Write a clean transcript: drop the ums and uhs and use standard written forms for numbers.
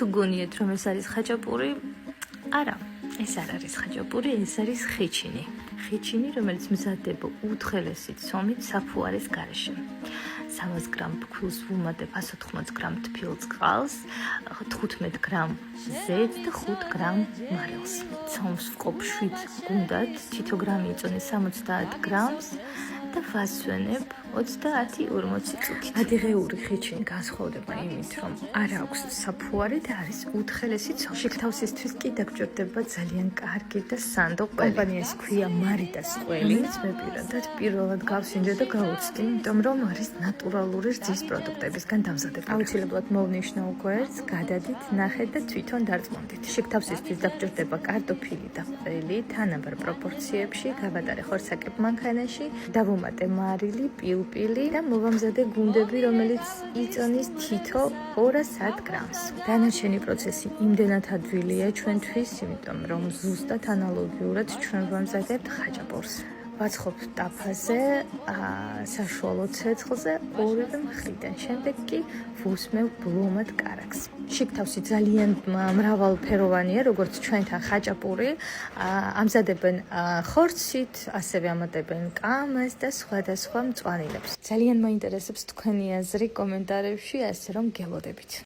თუ გონიათ რომ ეს არის ხაჭაპური, არა, ეს არ არის ხაჭაპური, ეს არის ხეჩინი. ხეჩინი, რომელიც მზადდება უთხელესი ცომით საფუარის გარეშე. 300 გრამ ფქვილს ვუმატებ 180 გრამ თბილ წყალს, 15 გრამ ზეთს და 5 გრამ მარილს. ცომს ვყოფ 7 გუნდად, თითო გრამი იწონის 70 გრამს და ვასვენებ 30-40 წუთით. ადიღეული ხეჩინი განსხვავდება იმით, რომ არ აქვს საფუარი და არის უთხელესი ცომი. შიგთავსისთვის კი დაგჭირდება ძალიან კარგი და სანდო ყველი. კომპანიას ქვია მარიტას ყველი. მე პირადად პირველად გავსინჯე და გავუცდი, იმიტომ რომ არის ნატურალური რძის პროდუქტებისგან დამზადებული. აუცილებლად მოვნიშნო გვერდს, გადადით, ნახეთ და თვითონ დარწმუნდით. შიგთავსისთვის დაგჭირდება კარტოფილი და ყველი, თანაბარ პროპორციებში, გავატარე ხორცაკებ მანქანაში, დავუმატე მარილი, პილპილი და მოვამზადე გუნდები, რომელიც იწონის თითო 200 გრამს. დანარჩენი პროცესი იმდენად ადვილია ჩვენთვის, იმიტომ რომ ზუსტად ანალოგიურად ჩვენ ვამზადებთ ხაჭაპურს. ვაცხობთ ტაფაზე, საშუალო ცეცხლზე ორივე მხრიდან. შემდეგ კი ვუსმევ ბლომად კარაქს. შიგთავსი ძალიან მრავალფეროვანია, როგორც ჩვენთან ხაჭაპური. ამზადებენ ხორცით, ასევე ამატებენ კამას და სხვადასხვა მწვანილებს. ძალიან მაინტერესებს თქვენი აზრი კომენტარებში, ასე რომ გელოდებით.